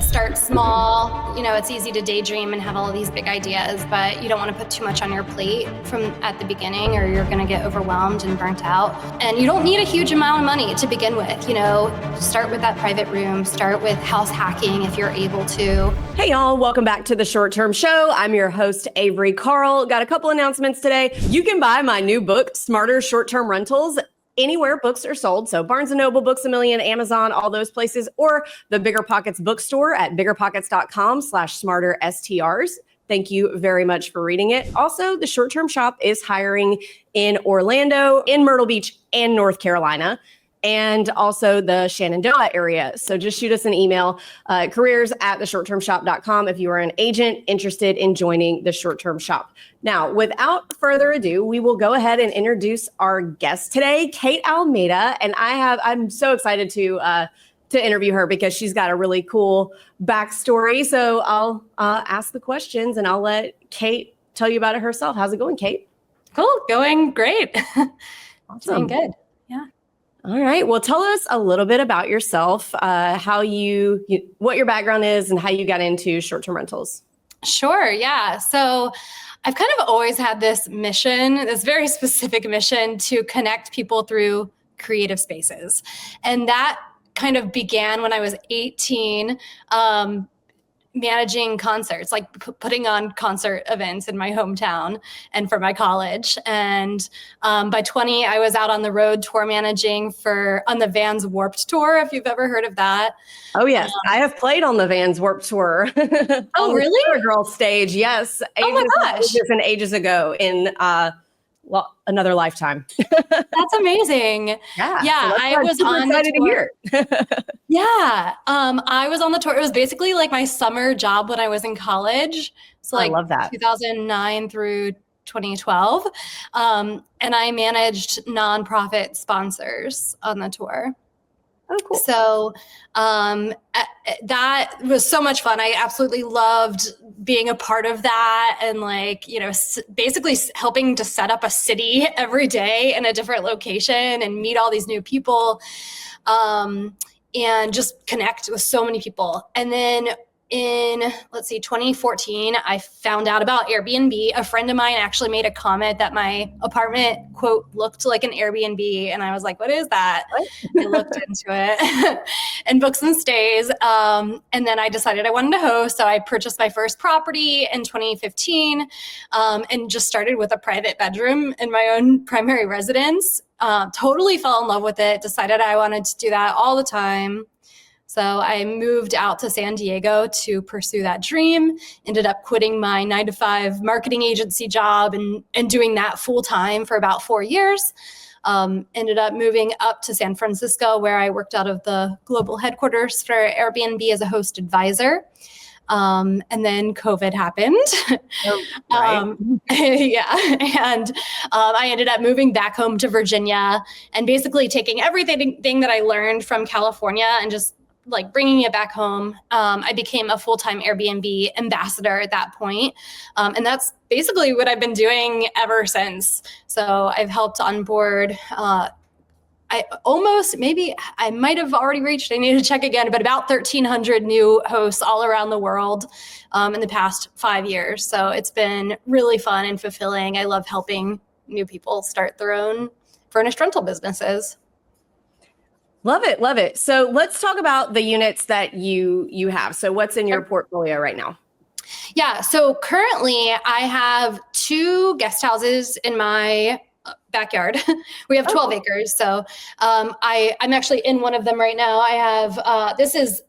Start small. You know, it's easy to daydream and have all of these big ideas, but you don't want to put too much on your plate from at the beginning, or you're going to get overwhelmed and burnt out. And you don't need a huge amount of money to begin with. You know, start with that private room, start with house hacking if you're able to. Hey y'all, welcome back to the Short Term Show. I'm your host, Avery Carl. Got a couple announcements today. You can buy my new book, Smarter Short-Term Rentals, anywhere books are sold. So Barnes & Noble, Books A Million, Amazon, all those places, or the Bigger Pockets bookstore at biggerpockets.com/smarterstrs. Thank you very much for reading it. Also, the Short Term Shop is hiring in Orlando, in Myrtle Beach, and North Carolina, and also the Shenandoah area. So just shoot us an email, careers@theshorttermshop.com if you are an agent interested in joining the Short Term Shop. Now, without further ado, we will go ahead and introduce our guest today, Kate Almea. And I'm so excited to interview her because she's got a really cool backstory. So I'll ask the questions and I'll let Kate tell you about it herself. How's it going, Kate? Cool, going great. Awesome. Doing good. Yeah. All right. Well, tell us a little bit about yourself, how what your background is and how you got into short-term rentals. Sure. Yeah. So I've kind of always had this mission, this very specific mission to connect people through creative spaces. And that kind of began when I was 18, managing concerts, like putting on concert events in my hometown and for my college. And by 20, I was out on the road tour managing on the Vans Warped Tour, if you've ever heard of that. Oh, yes. I have played on the Vans Warped Tour. Oh, really? Girl stage, yes. Oh, my gosh. Ages ago in another lifetime. That's amazing. Yeah. Yeah. So I was on the tour. To hear. Yeah. I was on the tour. It was basically like my summer job when I was in college. So like I love that. 2009 through 2012. And I managed nonprofit sponsors on the tour. Oh, cool. So that was so much fun. I absolutely loved being a part of that and basically helping to set up a city every day in a different location and meet all these new people and just connect with so many people. And then in, 2014, I found out about Airbnb. A friend of mine actually made a comment that my apartment, quote, looked like an Airbnb. And I was like, what is that? I looked into it and booked some stays. And then I decided I wanted to host. So I purchased my first property in 2015 and just started with a private bedroom in my own primary residence. Totally fell in love with it, decided I wanted to do that all the time. So I moved out to San Diego to pursue that dream, ended up quitting my 9-to-5 marketing agency job and doing that full time for about 4 years. Ended up moving up to San Francisco, where I worked out of the global headquarters for Airbnb as a host advisor. And then COVID happened. Oh, right. Yeah. And I ended up moving back home to Virginia and basically taking everything that I learned from California and just bringing it back home. I became a full-time Airbnb ambassador at that point. And that's basically what I've been doing ever since. So I've helped onboard, I might have already reached, I need to check again, but about 1,300 new hosts all around the world in the past 5 years. So it's been really fun and fulfilling. I love helping new people start their own furnished rental businesses. Love it. Love it. So let's talk about the units that you have. So what's in your portfolio right now? Yeah. So currently I have 2 guest houses in my backyard. We have 12 acres. So I'm actually in one of them right now. I have, this is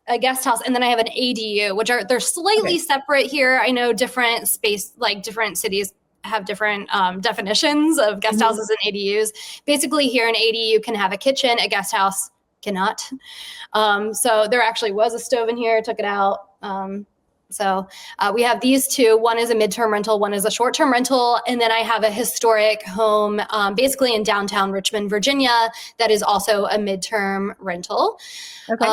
a guest house, and then I have an ADU, they're slightly separate here. I know different cities have different definitions of guest houses and ADUs. Basically here an ADU can have a kitchen, a guest house cannot. So there actually was a stove in here, took it out. So we have these 2. One is a midterm rental, one is a short-term rental. And then I have a historic home basically in downtown Richmond, Virginia, that is also a midterm rental. Okay.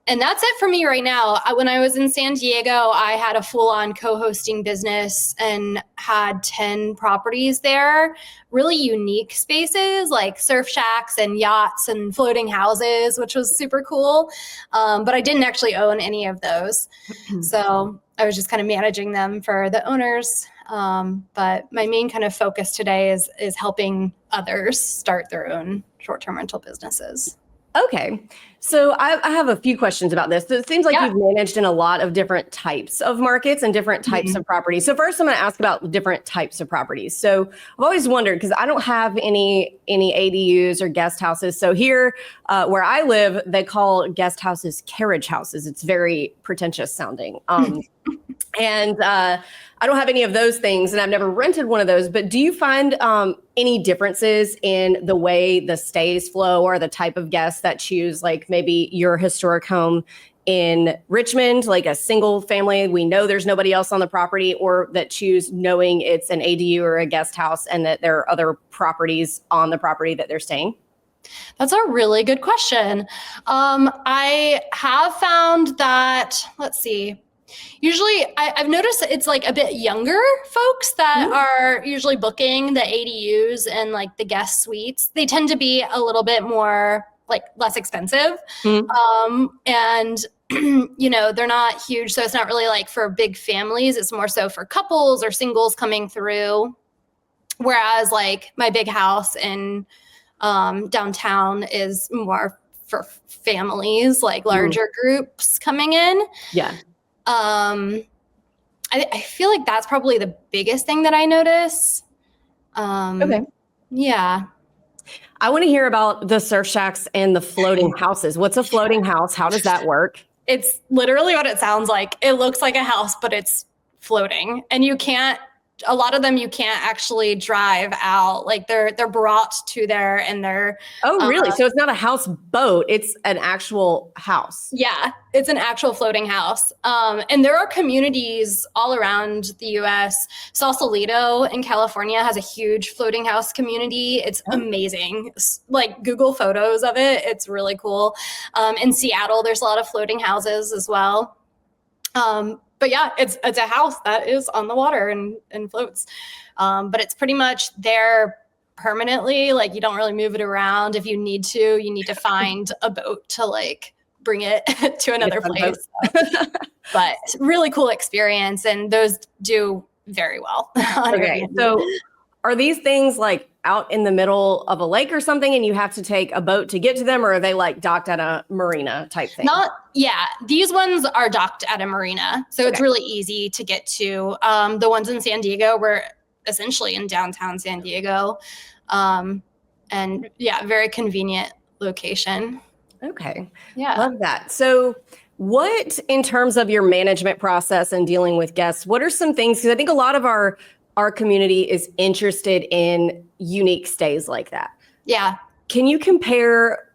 And that's it for me right now. When I was in San Diego, I had a full-on co-hosting business and had 10 properties there, really unique spaces like surf shacks and yachts and floating houses, which was super cool. But I didn't actually own any of those. So I was just kind of managing them for the owners. But my main kind of focus today is helping others start their own short-term rental businesses. Okay. So I have a few questions about this. So it seems like you've managed in a lot of different types of markets and different types of properties. So first I'm going to ask about different types of properties. So I've always wondered, because I don't have any ADUs or guest houses. So here where I live, they call guest houses carriage houses. It's very pretentious sounding. And I don't have any of those things, and I've never rented one of those. But do you find any differences in the way the stays flow or the type of guests that choose, like maybe your historic home in Richmond, like a single family, we know there's nobody else on the property, or that choose knowing it's an ADU or a guest house and that there are other properties on the property that they're staying? That's a really good question. I have found that, let's see, usually I've noticed that it's like a bit younger folks that are usually booking the ADUs and like the guest suites. They tend to be a little bit more like less expensive. And you know, they're not huge. So it's not really like for big families. It's more so for couples or singles coming through. Whereas like my big house in downtown is more for families, like larger groups coming in. Yeah. I feel like that's probably the biggest thing that I notice. Okay. Yeah. I want to hear about the surf shacks and the floating houses. What's a floating house? How does that work? It's literally what it sounds like. It looks like a house, but it's floating, and a lot of them you can't actually drive out. Like they're brought to there, and they're Oh, really? So it's not a houseboat, it's an actual house. Yeah, it's an actual floating house. And there are communities all around the US. Sausalito in California has a huge floating house community. It's amazing. Like Google photos of it. It's really cool. In Seattle, there's a lot of floating houses as well. But yeah, it's a house that is on the water and floats. But it's pretty much there permanently. Like you don't really move it around. If you need to find a boat to like bring it to another place. But really cool experience, and those do very well. Okay, so are these things like out in the middle of a lake or something, and you have to take a boat to get to them, or are they like docked at a marina type thing? These ones are docked at a marina, so it's really easy to get to. The ones in San Diego were essentially in downtown San Diego, and very convenient location. Okay. Yeah. Love that. So what, in terms of your management process and dealing with guests, what are some things, because I think a lot of our community is interested in unique stays like that. Yeah. Can you compare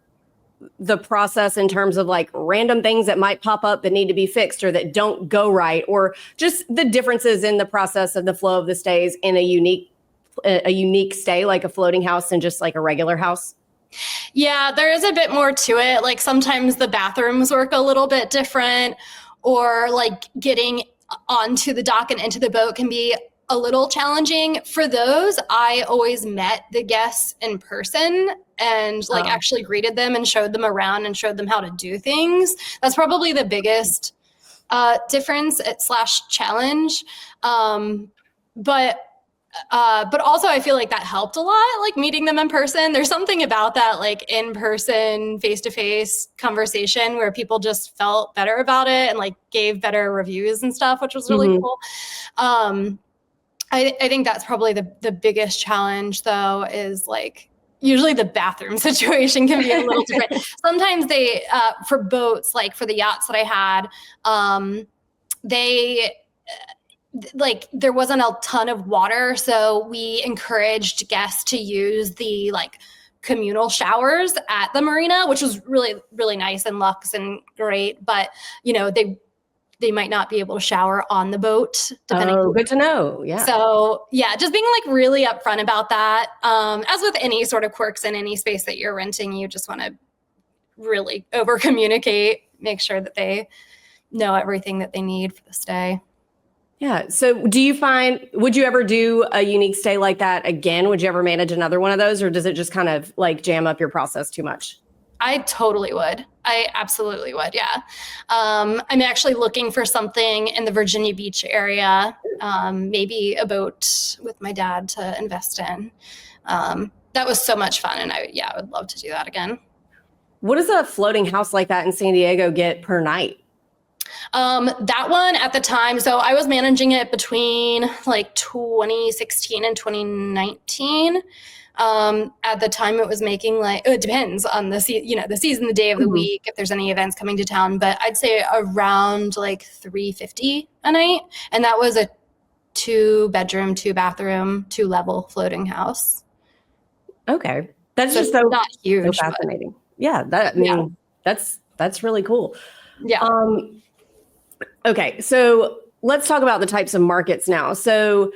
the process in terms of like random things that might pop up that need to be fixed or that don't go right, or just the differences in the process of the flow of the stays in a unique stay, like a floating house and just like a regular house? Yeah, there is a bit more to it. Like sometimes the bathrooms work a little bit different, or like getting onto the dock and into the boat can be a little challenging. For those, I always met the guests in person and like actually greeted them and showed them around and showed them how to do things. That's probably the biggest difference / challenge. But also I feel like that helped a lot, like meeting them in person. There's something about that like in-person, face-to-face conversation where people just felt better about it and like gave better reviews and stuff, which was really cool. I think that's probably the biggest challenge though, is like usually the bathroom situation can be a little different. Sometimes they, for boats, like for the yachts that I had, like there wasn't a ton of water, so we encouraged guests to use the like communal showers at the marina, which was really, really nice and luxe and great. But you know, they might not be able to shower on the boat, depending. Oh, good to know. Yeah. So yeah, just being like really upfront about that. As with any sort of quirks in any space that you're renting, you just want to really over communicate make sure that they know everything that they need for the stay. Yeah. So would you ever do a unique stay like that again? Would you ever manage another one of those, or does it just kind of like jam up your process too much? I totally would. I absolutely would. Yeah. I'm actually looking for something in the Virginia Beach area, maybe a boat with my dad to invest in. That was so much fun. And I would love to do that again. What does a floating house like that in San Diego get per night? That one at the time, so I was managing it between like 2016 and 2019. At the time it was making like, it depends on the season, the day of the week, if there's any events coming to town, but I'd say around like $350 a night. And that was a 2-bedroom, 2-bathroom, 2-level floating house. Okay. That's just so not huge, so fascinating. Yeah. That's really cool. Yeah. Okay. So let's talk about the types of markets now. So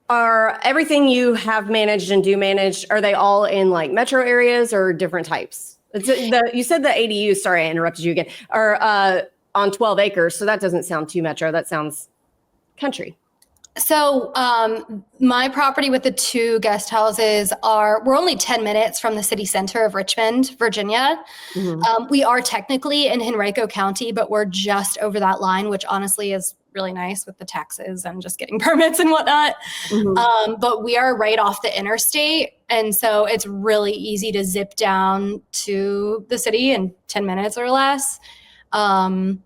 are everything you have managed and do manage, are they all in like metro areas or different types? You said the ADUs, sorry, I interrupted you again, are on 12 acres. So that doesn't sound too metro. That sounds country. So my property with the 2 guest houses we're only 10 minutes from the city center of Richmond, Virginia. We are technically in Henrico County, but we're just over that line, which honestly is really nice with the taxes and just getting permits and whatnot. But we are right off the interstate. And so it's really easy to zip down to the city in 10 minutes or less. So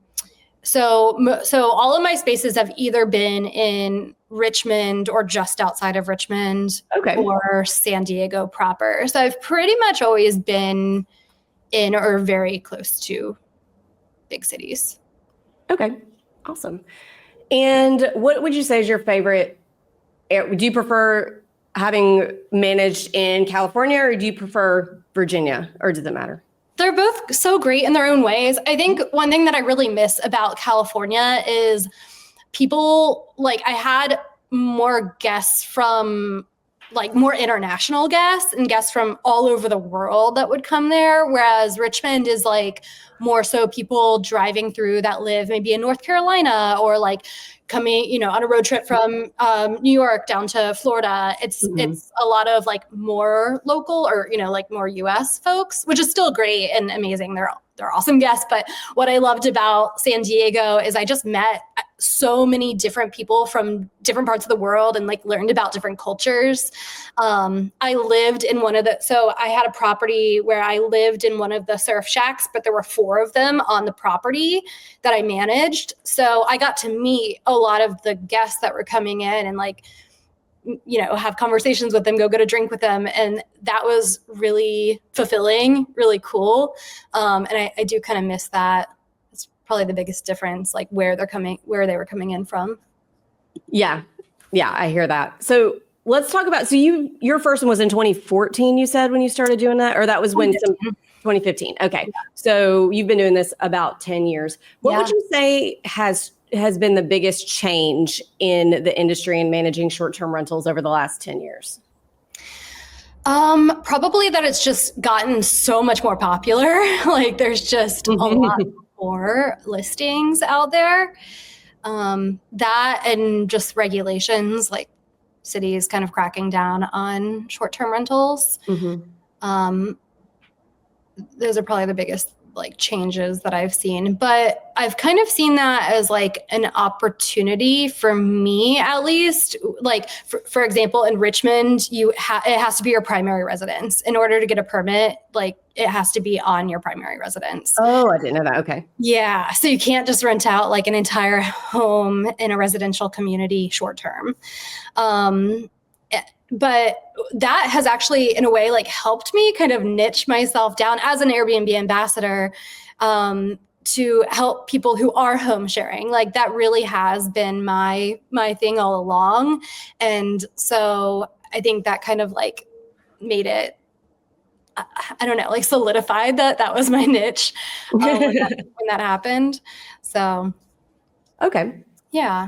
all of my spaces have either been in Richmond or just outside of Richmond, or San Diego proper. So I've pretty much always been in or very close to big cities. Okay, awesome. And what would you say is your favorite? Do you prefer having managed in California, or do you prefer Virginia, or does it matter? They're both so great in their own ways. I think one thing that I really miss about California is people, like I had more guests from like more international guests and guests from all over the world that would come there. Whereas Richmond is like more so people driving through that live maybe in North Carolina or like coming, on a road trip from New York down to Florida. It's a lot of like more local or, like more US folks, which is still great and amazing. They're awesome guests. But what I loved about San Diego is I just met so many different people from different parts of the world and like learned about different cultures. I lived in so I had a property where I lived in one of the surf shacks, but there were 4 of them on the property that I managed. So I got to meet a lot of the guests that were coming in and like, have conversations with them, go get a drink with them. And that was really fulfilling, really cool. And I do kind of miss that. It's probably the biggest difference, like where they were coming in from. Yeah. Yeah, I hear that. So let's talk about, your first one was in 2014, you said, when you started doing that, or that was when 2015. Okay. Yeah. So you've been doing this about 10 years. What would you say has been the biggest change in the industry and managing short-term rentals over the last 10 years? Probably that it's just gotten so much more popular. Like there's just a lot more listings out there. That and just regulations, like cities kind of cracking down on short-term rentals. Those are probably the biggest like changes that I've seen, but I've kind of seen that as like an opportunity for me, at least. Like for example, in Richmond, it has to be your primary residence in order to get a permit. Like it has to be on your primary residence. Oh, I didn't know that. Okay. Yeah. So you can't just rent out like an entire home in a residential community short term. But that has actually, in a way, like helped me kind of niche myself down as an Airbnb ambassador to help people who are home sharing. Like that really has been my thing all along. And so I think that kind of like made it, I don't know, like solidified that was my niche when that happened. So. Okay. Yeah.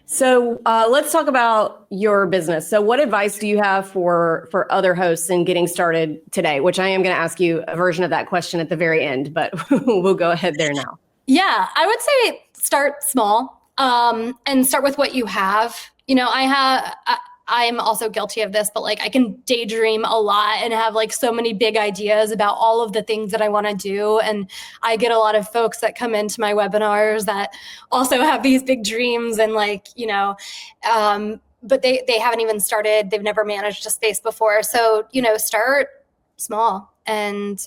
So let's talk about your business. So what advice do you have for other hosts in getting started today? Which I am going to ask you a version of that question at the very end, but we'll go ahead there now. Yeah, I would say start small and start with what you have. You know, I'm also guilty of this, but like I can daydream a lot and have like so many big ideas about all of the things that I want to do. And I get a lot of folks that come into my webinars that also have these big dreams and like, you know, but they haven't even started. They've never managed a space before. So, you know, start small and,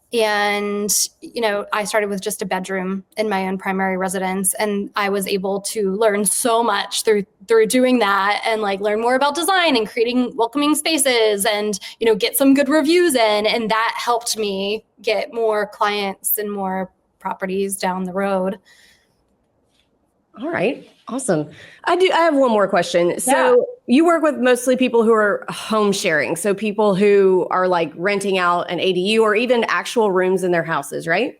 you know, I started with just a bedroom in my own primary residence, and I was able to learn so much through doing that and like learn more about design and creating welcoming spaces and, you know, get some good reviews in. And that helped me get more clients and more properties down the road. All right. Awesome. I have one more question. So you work with mostly people who are home sharing. So people who are like renting out an ADU or even actual rooms in their houses, right?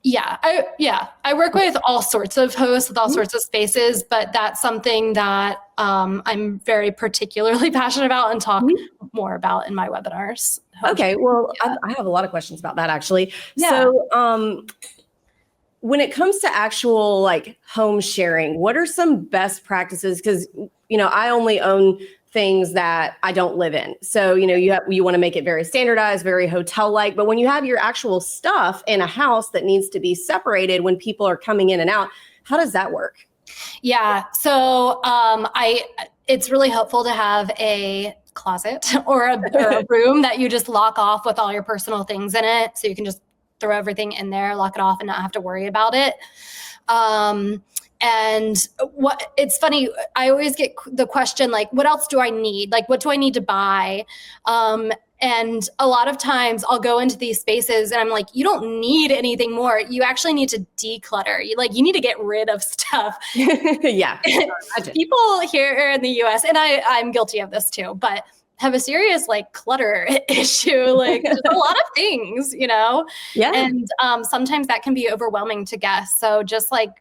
Yeah. I work with all sorts of hosts with all sorts of spaces, but that's something that I'm very particularly passionate about and talk more about in my webinars. Okay. Well, I have a lot of questions about that actually. Yeah. So, when it comes to actual like home sharing, what are some best practices? Because, you know, I only own things that I don't live in. So, you know, you want to make it very standardized, very hotel-like. But when you have your actual stuff in a house that needs to be separated when people are coming in and out, how does that work? Yeah. So it's really helpful to have a closet or a room that you just lock off with all your personal things in it. So you can just throw everything in there, lock it off, and not have to worry about it. And what it's funny, I always get the question, like, what else do I need? Like, what do I need to buy? And a lot of times I'll go into these spaces and I'm like, you don't need anything more. You actually need to declutter. You need to get rid of stuff. Yeah. People here in the US, and I'm guilty of this too, but have a serious like clutter issue, like just a lot of things, you know? Yeah. And sometimes that can be overwhelming to guests. So just like,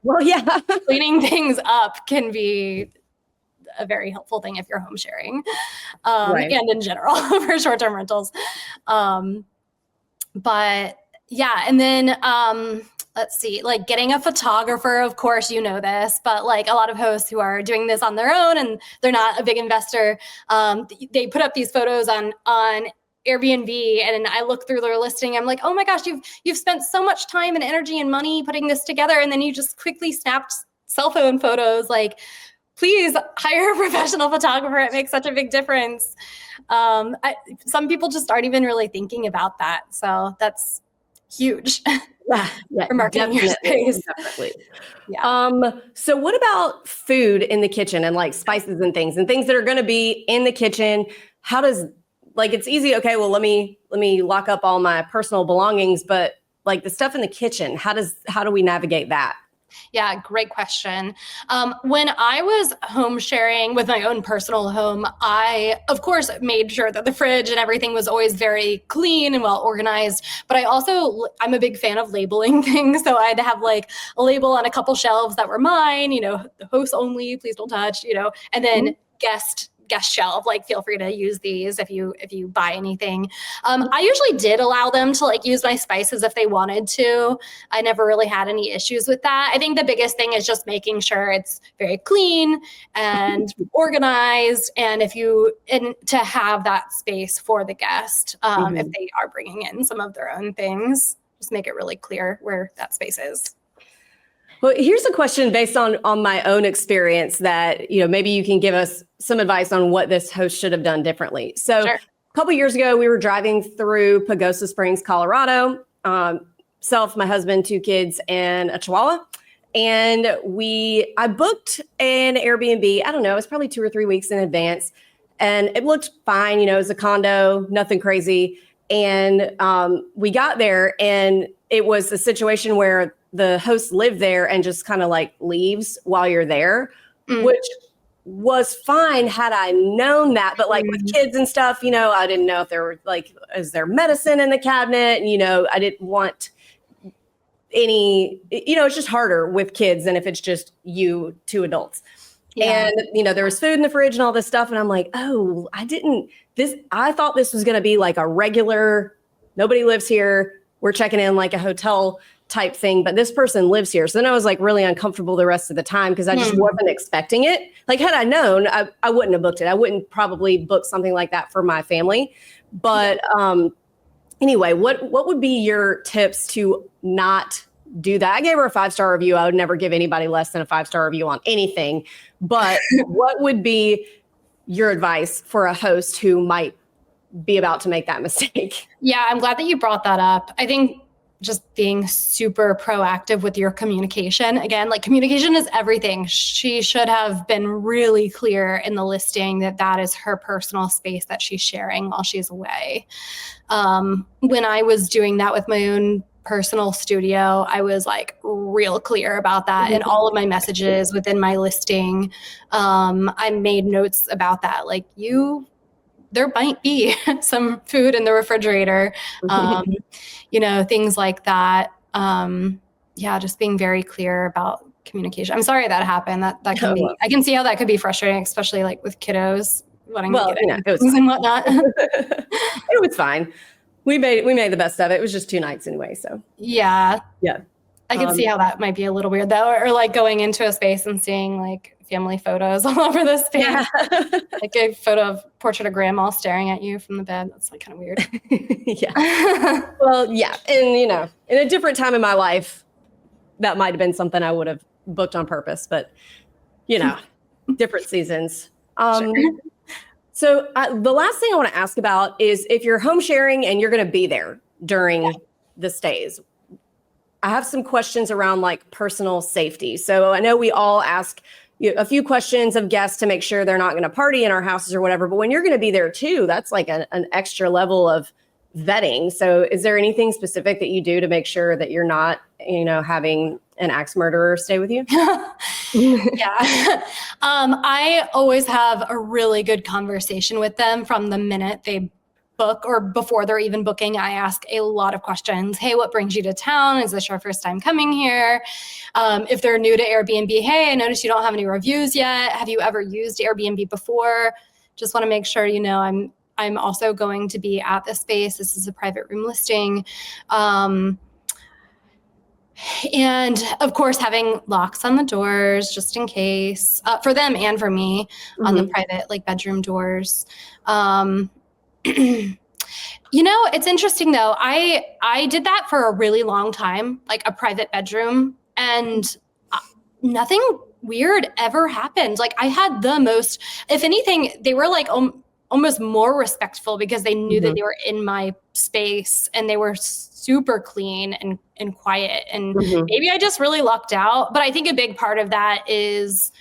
cleaning things up can be a very helpful thing if you're home sharing, Right. and in general for short-term rentals. But yeah, and then let's see, like getting a photographer, of course, you know this, but like a lot of hosts who are doing this on their own and they're not a big investor, they put up these photos on Airbnb, and I look through their listing. I'm like, oh my gosh, you've spent so much time and energy and money putting this together, and then you just quickly snapped cell phone photos. Like, please hire a professional photographer. It makes such a big difference. Some people just aren't even really thinking about that, so that's huge. Yeah, for marketing your space. Definitely. Yeah. So what about food in the kitchen and like spices and things that are going to be in the kitchen? How does, like, it's easy. Okay, well, let me lock up all my personal belongings, but like the stuff in the kitchen, how do we navigate that? Yeah, great question. When I was home sharing with my own personal home, I, of course, made sure that the fridge and everything was always very clean and well organized. But I'm a big fan of labeling things. So I'd have like a label on a couple shelves that were mine, you know, the host only, please don't touch, you know, and then guest shelf, like feel free to use these if you buy anything. I usually did allow them to like use my spices if they wanted to. I never really had any issues with that. I think the biggest thing is just making sure it's very clean and organized, and to have that space for the guest if they are bringing in some of their own things, just make it really clear where that space is. Well, here's a question based on my own experience that, you know, maybe you can give us some advice on what this host should have done differently. So Sure. A couple of years ago, we were driving through Pagosa Springs, Colorado, myself, my husband, 2 kids, and a Chihuahua. And I booked an Airbnb. I don't know, it was probably 2 or 3 weeks in advance. And it looked fine. You know, it was a condo, nothing crazy. And we got there and it was a situation where the host lived there and just kind of like leaves while you're there, which was fine had I known that. But like with kids and stuff, you know, I didn't know if there were like, is there medicine in the cabinet? And, you know, I didn't want any, it's just harder with kids than if it's just you two adults. Yeah. And, there was food in the fridge and all this stuff. And I'm like, oh, I thought this was going to be like a regular, nobody lives here, we're checking in like a hotel type thing, but this person lives here. So then I was like really uncomfortable the rest of the time because I just wasn't expecting it. Like had I known, I wouldn't have booked it. I wouldn't probably book something like that for my family. But anyway, what would be your tips to not do that? I gave her a 5-star review. I would never give anybody less than a 5-star review on anything. But what would be your advice for a host who might be about to make that mistake? Yeah, I'm glad that you brought that up. I think just being super proactive with your communication. Again, like communication is everything. She should have been really clear in the listing that that is her personal space that she's sharing while she's away. When I was doing that with my own personal studio, I was like real clear about that in all of my messages within my listing. I made notes about that. Like there might be some food in the refrigerator, things like that. Just being very clear about communication. I'm sorry that happened. That can be, I can see how that could be frustrating, especially like with kiddos wanting to get things and whatnot. It was fine. We made the best of it. It was just 2 nights anyway. So yeah. I can see how that might be a little weird though, or like going into a space and seeing like family photos all over the space. Yeah. Like a portrait of grandma staring at you from the bed. That's like kind of weird. Yeah. Well, yeah. And in a different time in my life, that might have been something I would have booked on purpose, but different seasons. Sure. So the last thing I want to ask about is if you're home sharing and you're going to be there during the stays, I have some questions around like personal safety. So I know we all ask a few questions of guests to make sure they're not going to party in our houses or whatever, but when you're going to be there too, that's like an extra level of vetting. So is there anything specific that you do to make sure that you're not, having an axe murderer stay with you? Yeah. I always have a really good conversation with them from the minute they book or before they're even booking. I ask a lot of questions. Hey, what brings you to town? Is this your first time coming here? If they're new to Airbnb, hey, I noticed you don't have any reviews yet. Have you ever used Airbnb before? Just want to make sure, I'm also going to be at this space. This is a private room listing. And of course, having locks on the doors just in case for them and for me on the private like bedroom doors. It's interesting though. I did that for a really long time, like a private bedroom, and nothing weird ever happened. Like I had the most, if anything, they were like almost more respectful because they knew that they were in my space and they were super clean and quiet. And maybe I just really lucked out. But I think a big part of that is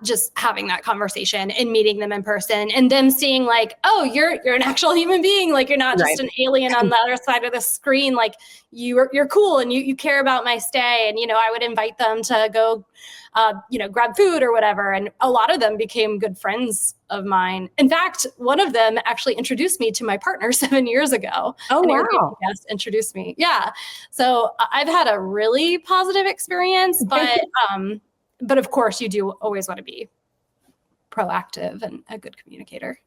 just having that conversation and meeting them in person and them seeing like, oh, you're an actual human being. Like you're not just an alien on the other side of the screen. Like you're cool and you care about my stay. And, I would invite them to go, grab food or whatever. And a lot of them became good friends of mine. In fact, one of them actually introduced me to my partner 7 years ago. Oh, wow. Yes, introduced me. Yeah. So I've had a really positive experience, but of course, you do always want to be proactive and a good communicator.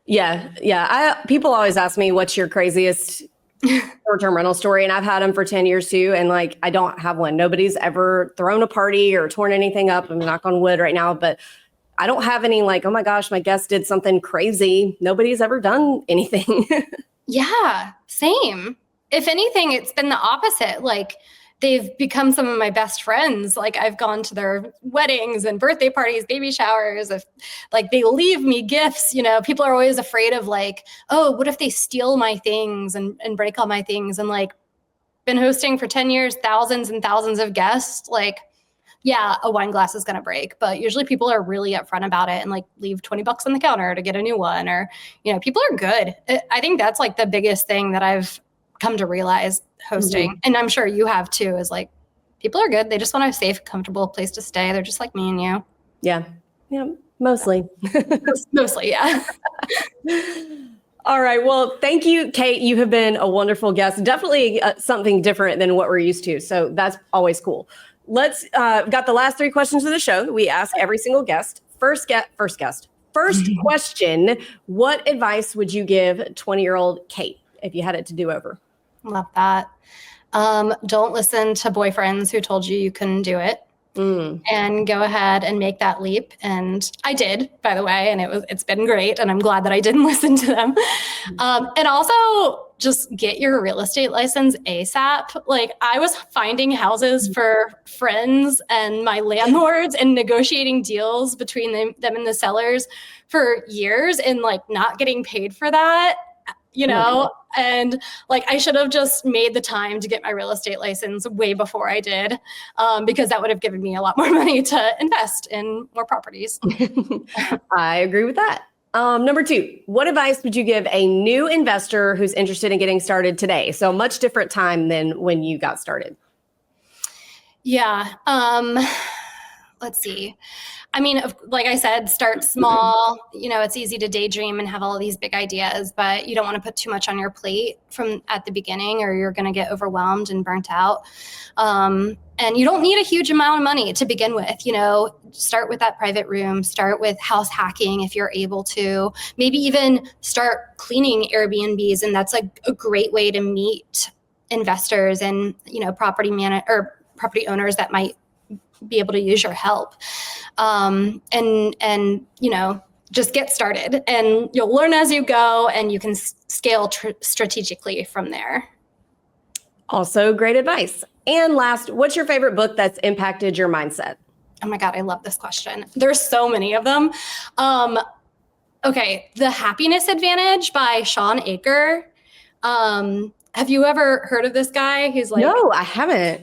Yeah. People always ask me, what's your craziest short-term rental story? And I've had them for 10 years too. And like, I don't have one. Nobody's ever thrown a party or torn anything up. I'm knock on wood right now, but I don't have any like, oh my gosh, my guest did something crazy. Nobody's ever done anything. Yeah, same. If anything, it's been the opposite. Like, they've become some of my best friends. Like I've gone to their weddings and birthday parties, baby showers. Like they leave me gifts, people are always afraid of like, oh, what if they steal my things and break all my things? And like been hosting for 10 years, thousands and thousands of guests. Like, yeah, a wine glass is going to break, but usually people are really upfront about it and like leave $20 on the counter to get a new one, or, people are good. I think that's like the biggest thing that I've come to realize hosting. And I'm sure you have too, is like, people are good. They just want a safe, comfortable place to stay. They're just like me and you. Yeah. Yeah. Mostly. Mostly. Yeah. All right. Well, thank you, Kate. You have been a wonderful guest. Definitely something different than what we're used to. So that's always cool. Let's got the last 3 questions of the show that we ask every single guest. First question. What advice would you give 20-year-old Kate if you had it to do over? Love that. Don't listen to boyfriends who told you couldn't do it. And go ahead and make that leap. And I did, by the way, and it's been great. And I'm glad that I didn't listen to them. And also just get your real estate license ASAP. Like, I was finding houses for friends and my landlords and negotiating deals between them and the sellers for years and like not getting paid for that. And like, I should have just made the time to get my real estate license way before I did, because that would have given me a lot more money to invest in more properties. I agree with that. Number 2, what advice would you give a new investor who's interested in getting started today? So a much different time than when you got started. Yeah. Let's see. I mean, like I said, start small. It's easy to daydream and have all these big ideas, but you don't want to put too much on your plate from at the beginning, or you're going to get overwhelmed and burnt out. And you don't need a huge amount of money to begin with. Start with that private room, start with house hacking if you're able to, maybe even start cleaning Airbnbs. And that's a great way to meet investors and, property owners that might be able to use your help. Just get started, and you'll learn as you go, and you can scale strategically from there. Also great advice. And last, what's your favorite book that's impacted your mindset? Oh my God, I love this question. There's so many of them. Okay. The Happiness Advantage by Sean Aker. Have you ever heard of this guy? He's like, no, I haven't.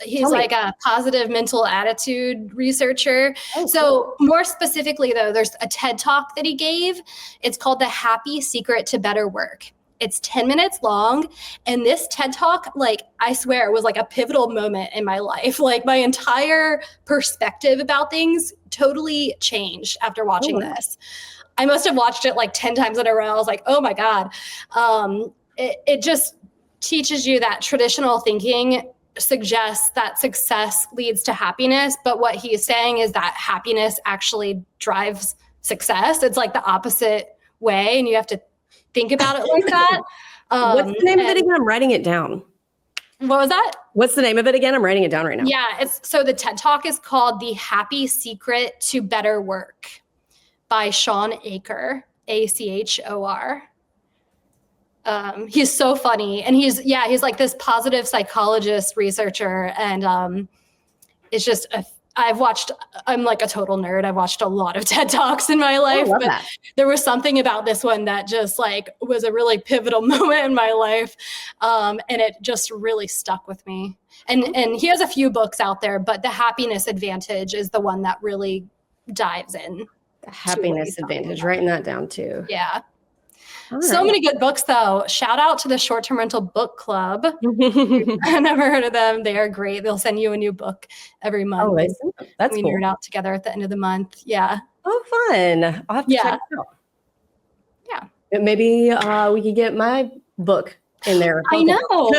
He's like a positive mental attitude researcher. Oh, so more specifically, though, there's a TED Talk that he gave. It's called The Happy Secret to Better Work. It's 10 minutes long. And this TED Talk, like, I swear, was like a pivotal moment in my life. Like, my entire perspective about things totally changed after watching this. I must have watched it like 10 times in a row. I was like, oh my God. It just teaches you that traditional thinking suggests that success leads to happiness. But what he is saying is that happiness actually drives success. It's like the opposite way. And you have to think about it like that. What's the name of it again? I'm writing it down. What was that? What's the name of it again? I'm writing it down right now. Yeah. So the TED Talk is called The Happy Secret to Better Work by Sean Aker, Achor. He's so funny, and he's like this positive psychologist researcher. And it's just, I'm like a total nerd. I've watched a lot of TED Talks in my life, but there was something about this one that just like was a really pivotal moment in my life. And it just really stuck with me. And he has a few books out there, but The Happiness Advantage is the one that really dives in. The Happiness Advantage, writing that down too. Yeah. Right. So many good books, though. Shout out to the Short-Term Rental Book Club. I've never heard of them. They are great. They'll send you a new book every month. Oh, that's we cool. nerd out together at the end of the month. Yeah. Oh, fun. I'll have to check it out. Yeah. Maybe we could get my book in there. I know.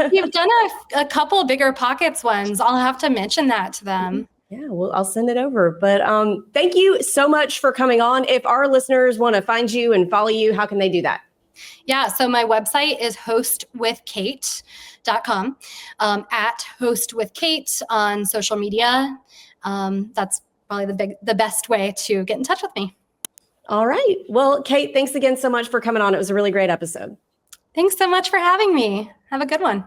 You've done a couple of Bigger Pockets ones. I'll have to mention that to them. Yeah, well, I'll send it over. But thank you so much for coming on. If our listeners want to find you and follow you, how can they do that? Yeah, so my website is hostwithkate.com, at hostwithkate on social media. That's probably the best way to get in touch with me. All right. Well, Kate, thanks again so much for coming on. It was a really great episode. Thanks so much for having me. Have a good one.